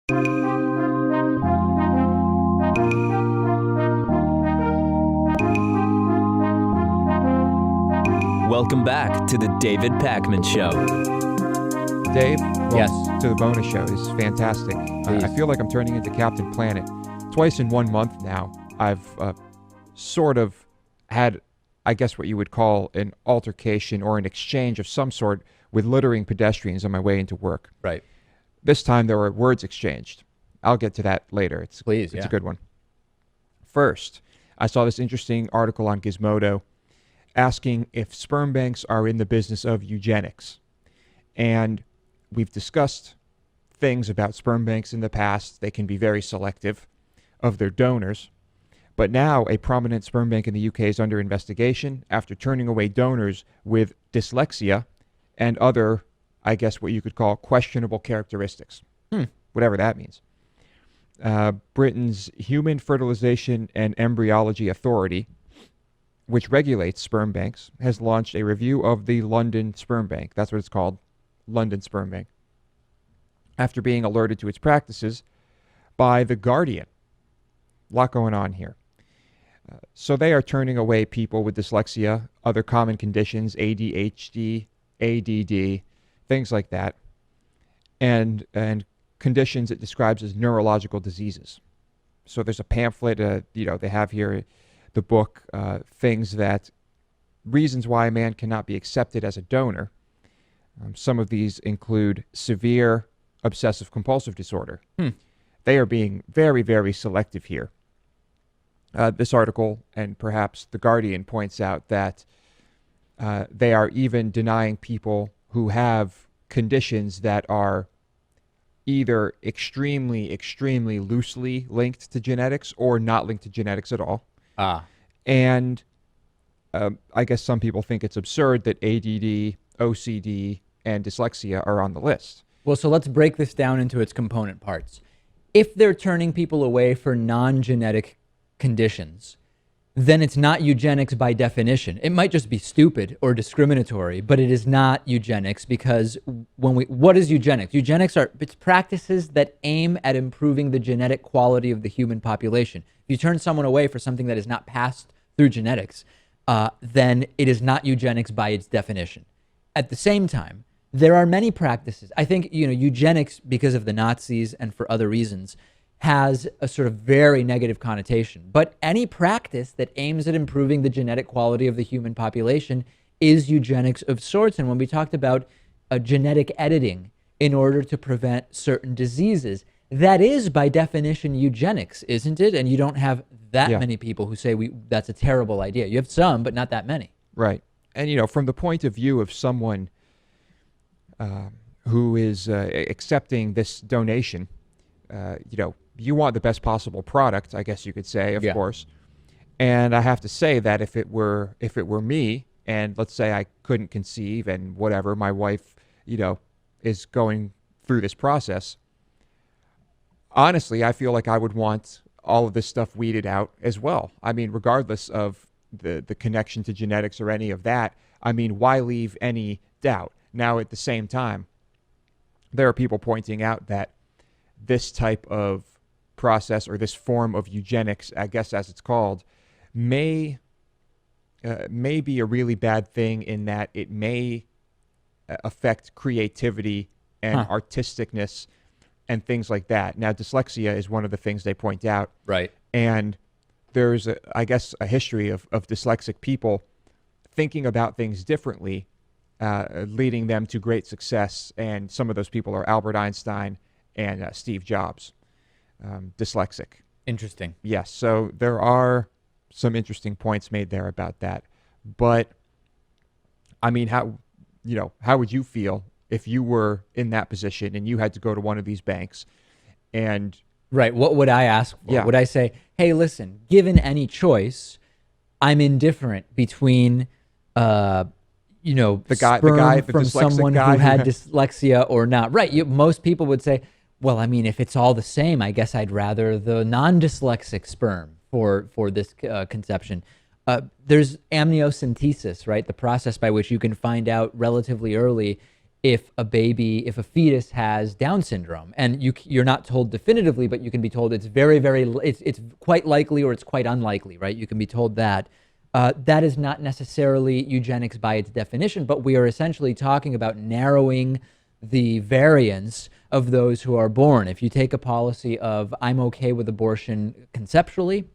Welcome back to the David Pakman Show. Dave, Yes. to the bonus show. This is fantastic. I feel like I'm turning into Captain Planet. Twice in 1 month now, I've sort of had, I guess what you would call an altercation or an exchange of some sort with littering pedestrians on my way into work. Right. This time there were words exchanged. I'll get to that later. It's Please, a good one. First, I saw this interesting article on Gizmodo asking if sperm banks are in the business of eugenics. And we've discussed things about sperm banks in the past. They can be very selective of their donors. But now a prominent sperm bank in the UK is under investigation after turning away donors with dyslexia and other, I guess what you could call questionable characteristics. Whatever that means. Britain's Human Fertilization and Embryology Authority, which regulates sperm banks, has launched a review of the London Sperm Bank. That's what it's called, London Sperm Bank. After being alerted to its practices by The Guardian. A lot going on here. So they are turning away people with dyslexia, other common conditions, ADHD, ADD, things like that, and conditions it describes as neurological diseases. So there's a pamphlet, they have here the book, reasons why a man cannot be accepted as a donor. Some of these include severe obsessive compulsive disorder. They are being very, very selective here. This article, and perhaps The Guardian, points out that they are even denying people who have conditions that are either extremely, extremely loosely linked to genetics or not linked to genetics at all. And I guess some people think it's absurd that ADD, OCD, and dyslexia are on the list. Well, so let's break this down into its component parts. If they're turning people away for non-genetic conditions, then it's not eugenics by definition. It might just be stupid or discriminatory, but it is not eugenics because what is eugenics? Eugenics it's practices that aim at improving the genetic quality of the human population. If you turn someone away for something that is not passed through genetics, then it is not eugenics by its definition. At the same time, there are many practices. I think, eugenics, because of the Nazis and for other reasons, has a sort of very negative connotation. But any practice that aims at improving the genetic quality of the human population is eugenics of sorts. And when we talked about genetic editing in order to prevent certain diseases, that is by definition eugenics, isn't it? And you don't have that many people who say that's a terrible idea. You have some, but not that many. Right. And, from the point of view of someone who is accepting this donation, you want the best possible product, I guess you could say, of course. And I have to say that if it were me, and let's say I couldn't conceive and whatever, my wife, is going through this process, honestly, I feel like I would want all of this stuff weeded out as well. I mean, regardless of the connection to genetics or any of that, I mean, why leave any doubt? Now, at the same time, there are people pointing out that this type of process or this form of eugenics, I guess as it's called, may be a really bad thing in that it may affect creativity and artisticness and things like that. Now, dyslexia is one of the things they point out. Right. And there's, I guess, a history of dyslexic people thinking about things differently, leading them to great success. And some of those people are Albert Einstein and Steve Jobs, dyslexic. Interesting. Yes, so there are some interesting points made there about that. But, I mean, how would you feel if you were in that position and you had to go to one of these banks and... Right, what would I ask for? Yeah. Would I say, hey, listen, given any choice, I'm indifferent between... the guy from someone guy who had dyslexia or not. Right. Most people would say, well, I mean, if it's all the same, I guess I'd rather the non-dyslexic sperm for this conception. There's amniocentesis, right? The process by which you can find out relatively early if a fetus has Down syndrome, and you're not told definitively, but you can be told it's it's quite likely or it's quite unlikely, right? You can be told that. That is not necessarily eugenics by its definition, but we are essentially talking about narrowing the variance of those who are born. If you take a policy of I'm okay with abortion conceptually,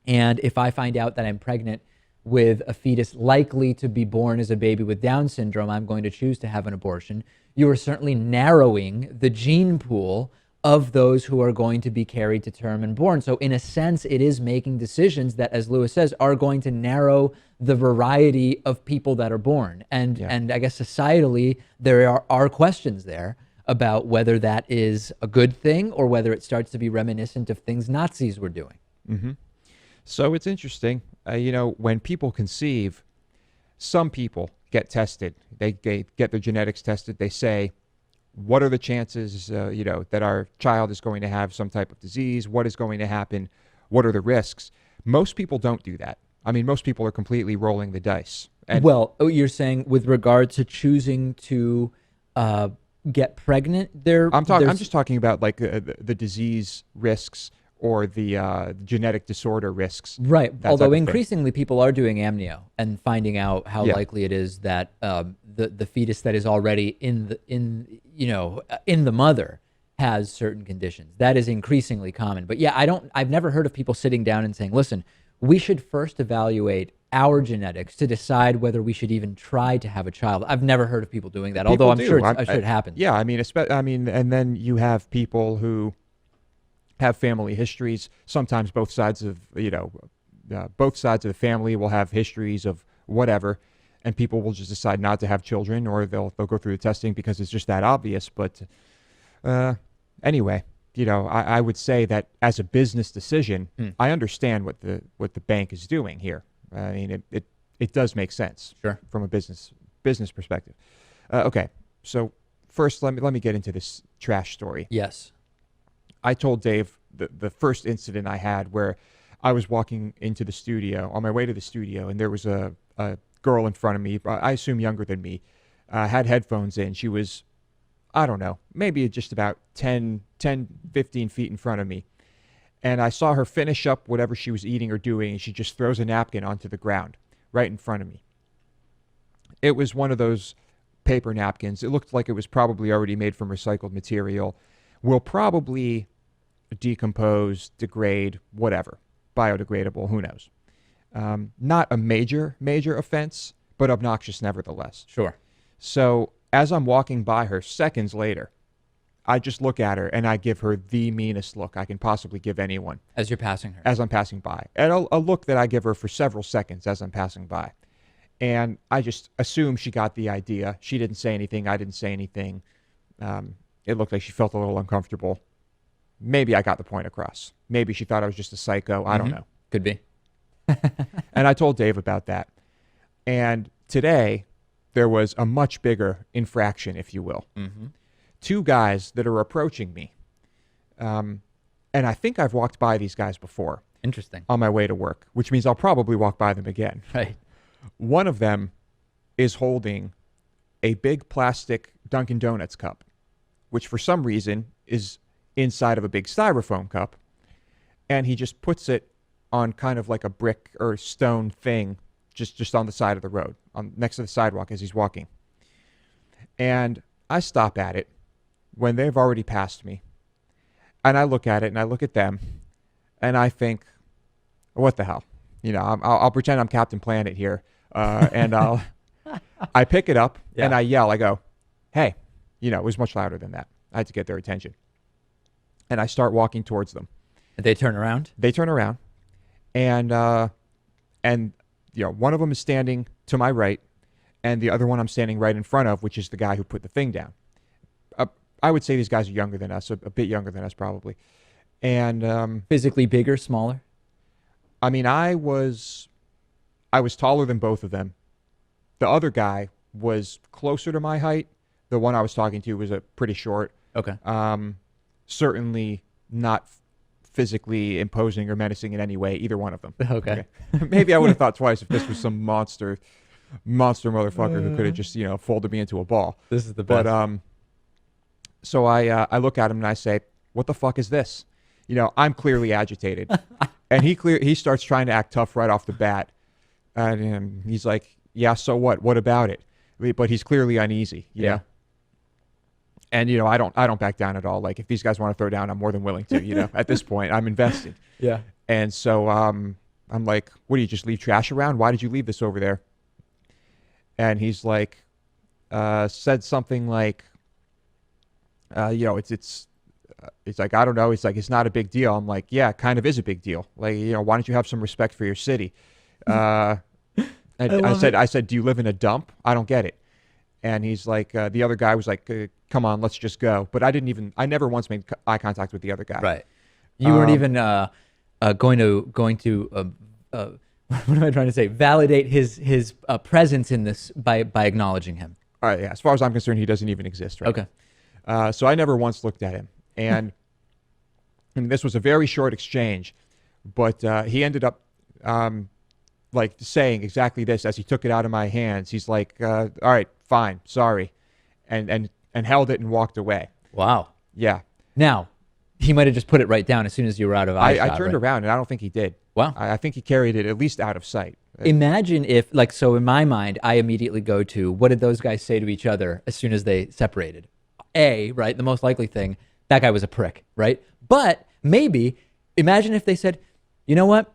and if I find out that I'm pregnant with a fetus likely to be born as a baby with Down syndrome, I'm going to choose to have an abortion. You are certainly narrowing the gene pool of those who are going to be carried to term and born. So in a sense, it is making decisions that, as Lewis says, are going to narrow the variety of people that are born. And I guess societally, there are questions there about whether that is a good thing or whether it starts to be reminiscent of things Nazis were doing. Mm-hmm. So it's interesting, when people conceive, some people get tested. They get their genetics tested. They say, what are the chances, that our child is going to have some type of disease? What is going to happen? What are the risks? Most people don't do that. I mean, most people are completely rolling the dice. And you're saying with regard to choosing to get pregnant, I'm just talking about like the disease risks or the genetic disorder risks. Right. Although increasingly people are doing amnio and finding out how likely it is that the fetus that is already in the mother has certain conditions. That is increasingly common. But I've never heard of people sitting down and saying, listen, we should first evaluate our genetics to decide whether we should even try to have a child. I've never heard of people doing that, although I'm sure it happens. Yeah, and then you have people who have family histories. Sometimes both sides of the family will have histories of whatever, and people will just decide not to have children, or they'll go through the testing because it's just that obvious. But anyway, I would say that as a business decision, I understand what the bank is doing here. I mean, it does make sense from a business perspective. Okay, so first let me get into this trash story. Yes. I told Dave the first incident I had where I was walking into the studio, on my way to the studio, and there was a girl in front of me, I assume younger than me, had headphones in. She was, I don't know, maybe just about 10, 15 feet in front of me. And I saw her finish up whatever she was eating or doing, and she just throws a napkin onto the ground right in front of me. It was one of those paper napkins. It looked like it was probably already made from recycled material. Will probably decompose, degrade, whatever, biodegradable, who knows. Not a major offense, but obnoxious nevertheless. Sure. So as I'm walking by her seconds later, I just look at her and I give her the meanest look I can possibly give anyone. As you're passing her? As I'm passing by. And a look that I give her for several seconds as I'm passing by. And I just assume she got the idea. She didn't say anything. I didn't say anything. It looked like she felt a little uncomfortable. Maybe I got the point across. Maybe she thought I was just a psycho. I don't know. Could be. And I told Dave about that. And today, there was a much bigger infraction, if you will. Mm-hmm. Two guys that are approaching me. And I think I've walked by these guys before. Interesting. On my way to work, which means I'll probably walk by them again. Right. One of them is holding a big plastic Dunkin' Donuts cup, which for some reason is inside of a big styrofoam cup. And he just puts it on kind of like a brick or stone thing just on the side of the road, next to the sidewalk as he's walking. And I stop at it when they've already passed me. And I look at it and I look at them and I think, what the hell? I'll pretend I'm Captain Planet here. And I pick it up and I yell, I go, hey, it was much louder than that. I had to get their attention. And I start walking towards them. They turn around? They turn around. And one of them is standing to my right, and the other one I'm standing right in front of, which is the guy who put the thing down. I would say these guys are younger than us, a bit younger than us probably. And physically bigger, smaller? I mean, I was taller than both of them. The other guy was closer to my height. The one I was talking to was pretty short. Okay. Certainly not physically imposing or menacing in any way, either one of them. Okay. Maybe I would have thought twice if this was some monster monster motherfucker who could have just, folded me into a ball. This is the best. But so I look at him and I say, "What the fuck is this?" I'm clearly agitated, and he starts trying to act tough right off the bat, and he's like, "Yeah, so what? What about it?" But he's clearly uneasy, you know. And I don't back down at all. Like if these guys want to throw down, I'm more than willing to. At this point, I'm invested. Yeah. And so I'm like, "What do you just leave trash around? Why did you leave this over there?" And he's like, said something like, it's like, "I don't know." He's like, "It's not a big deal." I'm like, "Yeah, it kind of is a big deal. Like, why don't you have some respect for your city?" And I said, "Do you live in a dump? I don't get it." And he's like, the other guy was like, "Come on, let's just go." But I never once made eye contact with the other guy. Right. You weren't even going to what am I trying to say? Validate his presence in this by acknowledging him. All right. Yeah. As far as I'm concerned, he doesn't even exist. Right. Okay. So I never once looked at him. And this was a very short exchange, but he ended up like saying exactly this as he took it out of my hands. He's like, "All right, fine, sorry," and held it and walked away. Wow. Yeah. Now, he might have just put it right down as soon as you were out of eyeshot. I turned around and I don't think he did. Wow. I think he carried it at least out of sight. Imagine if, like, so in my mind, I immediately go to, what did those guys say to each other as soon as they separated? Right, the most likely thing, that guy was a prick, right? But maybe, imagine if they said, "You know what?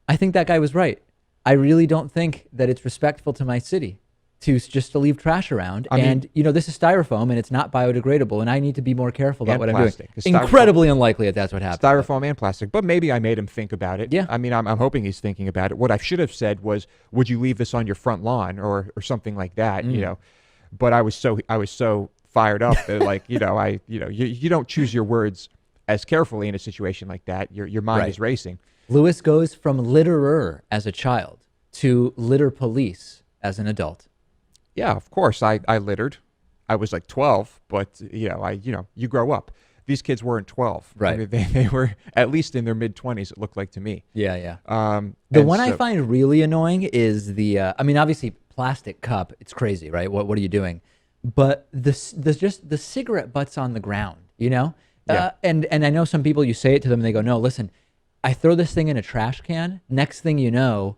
I think that guy was right. I really don't think that it's respectful to my city to leave trash around. This is styrofoam and it's not biodegradable, and I need to be more careful about what plastic. I'm doing." Incredibly unlikely that that's what happened. Styrofoam and plastic. But maybe I made him think about it. Yeah. I'm hoping he's thinking about it. What I should have said was, "Would you leave this on your front lawn?" or something like that, But I was so fired up that you don't choose your words as carefully in a situation like that. Your mind is racing. Lewis goes from litterer as a child to litter police as an adult. Yeah, of course. I littered. I was like 12, but you grow up. These kids weren't 12. Right. I mean, they were at least in their mid-20s. It looked like to me. Yeah. The one I find really annoying is the. Obviously, plastic cup. It's crazy, right? What are you doing? But the cigarette butts on the ground. Yeah. And I know some people. You say it to them, and they go, "No, listen. I throw this thing in a trash can. Next thing you know,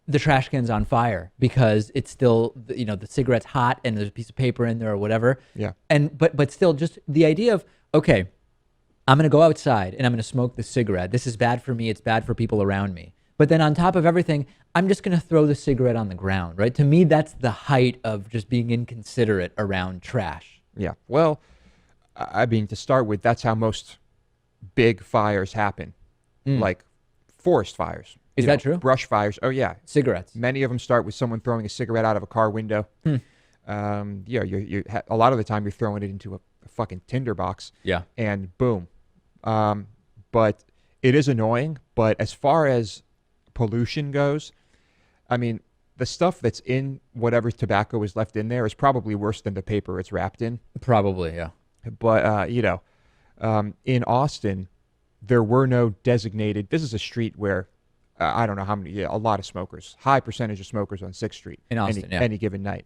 the trash can's on fire because it's still, the cigarette's hot and there's a piece of paper in there or whatever." Yeah. But still, just the idea of, okay, I'm going to go outside and I'm going to smoke the cigarette. This is bad for me. It's bad for people around me. But then on top of everything, I'm just going to throw the cigarette on the ground, right? To me, that's the height of just being inconsiderate around trash. Yeah. Well, to start with, that's how most big fires happen. Like forest fires. Is that true? Brush fires. Oh, yeah. Cigarettes. Many of them start with someone throwing a cigarette out of a car window. A lot of the time you're throwing it into a fucking tinderbox. Yeah. And boom. But it is annoying. But as far as pollution goes, the stuff that's in whatever tobacco is left in there is probably worse than the paper it's wrapped in. Probably, yeah. But, in Austin, there were no designated. This is a street where I don't know how many. A lot of smokers, high percentage of smokers on 6th Street in Austin, any given night,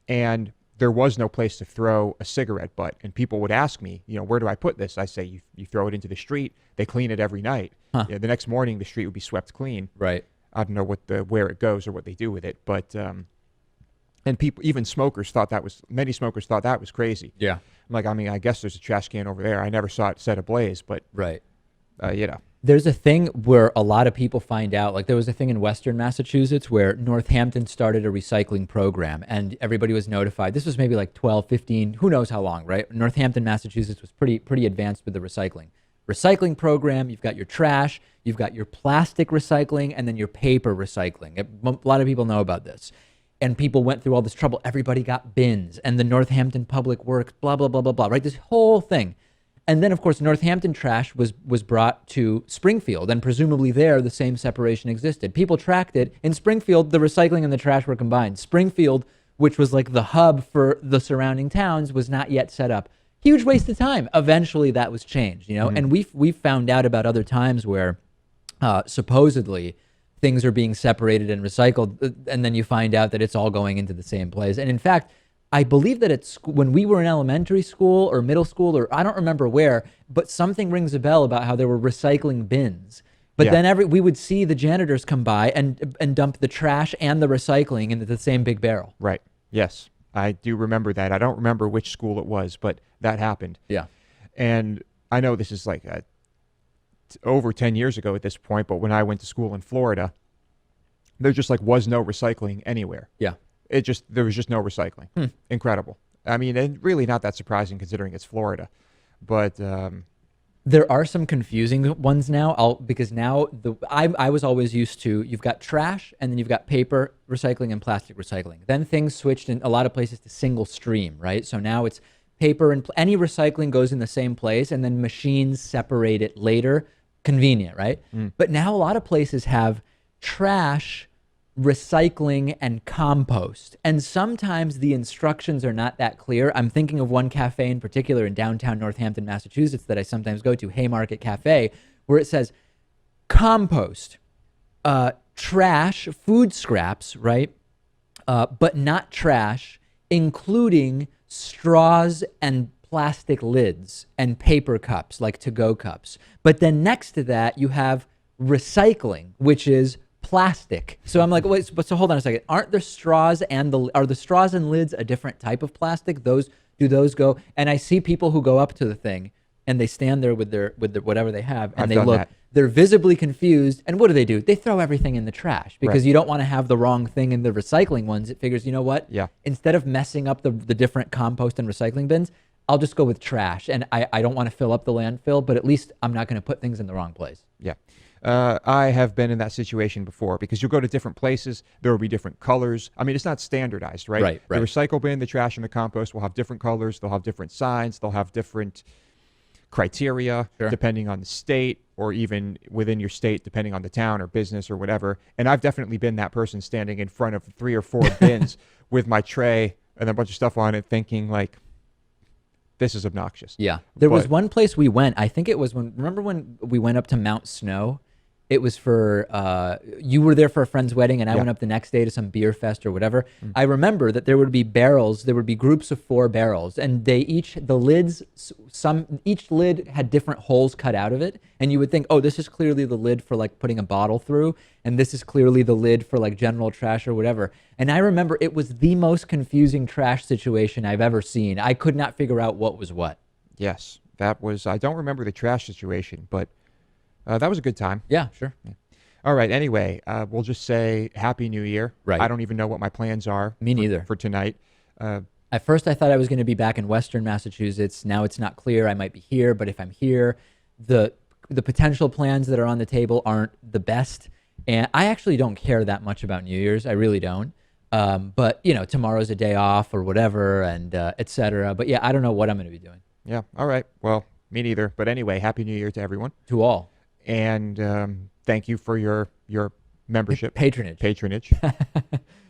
and there was no place to throw a cigarette butt. And people would ask me, where do I put this? I say you throw it into the street. They clean it every night. Huh. The next morning the street would be swept clean. Right. I don't know where it goes or what they do with it, but and people, even smokers, many smokers thought that was crazy. Yeah. I'm like, I guess there's a trash can over there. I never saw it set ablaze, but right. There's a thing where a lot of people find out, like there was a thing in Western Massachusetts where Northampton started a recycling program and everybody was notified. This was maybe like 12, 15, who knows how long, right? Northampton, Massachusetts was pretty advanced with the recycling program. You've got your trash, you've got your plastic recycling, and then your paper recycling. A lot of people know about this. And people went through all this trouble. Everybody got bins and the Northampton Public Works, blah, blah, blah, blah, blah, right? This whole thing. And then, of course, Northampton trash was brought to Springfield, and presumably there the same separation existed. People tracked it. In Springfield, the recycling and the trash were combined. Springfield, which was like the hub for the surrounding towns, was not yet set up. Huge waste of time. Eventually, that was changed, And we've found out about other times where supposedly things are being separated and recycled, and then you find out that it's all going into the same place. And in fact, I believe that when we were in elementary school or middle school, or I don't remember where, but something rings a bell about how there were recycling bins. But then we would see the janitors come by and dump the trash and the recycling into the same big barrel. Right. Yes, I do remember that. I don't remember which school it was, but that happened. Yeah. And I know this is like over 10 years ago at this point, but when I went to school in Florida, there just like was no recycling anywhere. Yeah. There was just no recycling. Incredible. I mean, and really not that surprising considering it's Florida, but there are some confusing ones now. Because now I was always used to, you've got trash and then you've got paper recycling and plastic recycling. Then things switched in a lot of places to single stream, right? So now it's paper and any recycling goes in the same place, and then machines separate it later. Convenient, right? But now a lot of places have trash, recycling, and compost. And sometimes the instructions are not that clear. I'm thinking of one cafe in particular in downtown Northampton, Massachusetts, that I sometimes go to, Haymarket Cafe, where it says compost, trash, food scraps, right? But not trash, including straws and plastic lids and paper cups, like to-go cups. But then next to that, you have recycling, which is plastic. So I'm like, wait, but so hold on a second. Aren't the straws are the straws and lids a different type of plastic? Do those go? And I see people who go up to the thing and they stand there with their whatever they have, and they look. They're visibly confused. And what do? They throw everything in the trash because you don't want to have the wrong thing in the recycling ones. It figures, you know what? Yeah. Instead of messing up the different compost and recycling bins, I'll just go with trash. And I don't want to fill up the landfill, but at least I'm not going to put things in the wrong place. Yeah. I have been in that situation before because you'll go to different places. There will be different colors. I mean, it's not standardized, right? Right. The recycle bin, the trash, and the compost will have different colors. They'll have different signs. They'll have different criteria depending on the state, or even within your state, depending on the town or business or whatever. And I've definitely been that person standing in front of 3 or 4 bins with my tray and a bunch of stuff on it thinking like, this is obnoxious. Yeah. There was one place we went, I think it was remember when we went up to Mount Snow? It was for, you were there for a friend's wedding, and I went up the next day to some beer fest or whatever. I remember that there would be barrels, there would be groups of 4 barrels, and each lid had different holes cut out of it. And you would think, oh, this is clearly the lid for like putting a bottle through, and this is clearly the lid for like general trash or whatever. And I remember it was the most confusing trash situation I've ever seen. I could not figure out what was what. Yes, that was, I don't remember the trash situation, but that was a good time. Yeah, sure. Yeah. All right. Anyway, we'll just say Happy New Year. Right. I don't even know what my plans are. Me neither. For tonight. At first, I thought I was going to be back in Western Massachusetts. Now it's not clear. I might be here, but if I'm here, the potential plans that are on the table aren't the best. And I actually don't care that much about New Year's. I really don't. But you know, tomorrow's a day off or whatever, and etc. But yeah, I don't know what I'm going to be doing. Yeah. All right. Well, me neither. But anyway, Happy New Year to everyone. To all. And thank you for your membership. Patronage.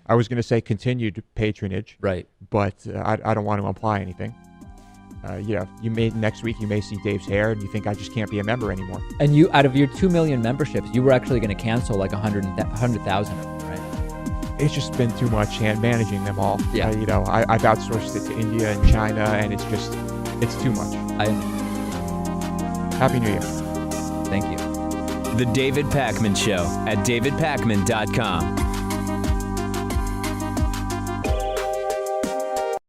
I was going to say continued patronage. Right. But I don't want to imply anything. Next week you may see Dave's hair and you think I just can't be a member anymore. And you, out of your 2 million memberships, you were actually going to cancel like 100,000 of them, right? It's just been too much hand managing them all. Yeah. I've outsourced it to India and China, and it's too much. Happy New Year. Thank you. The David Pakman Show at davidpakman.com.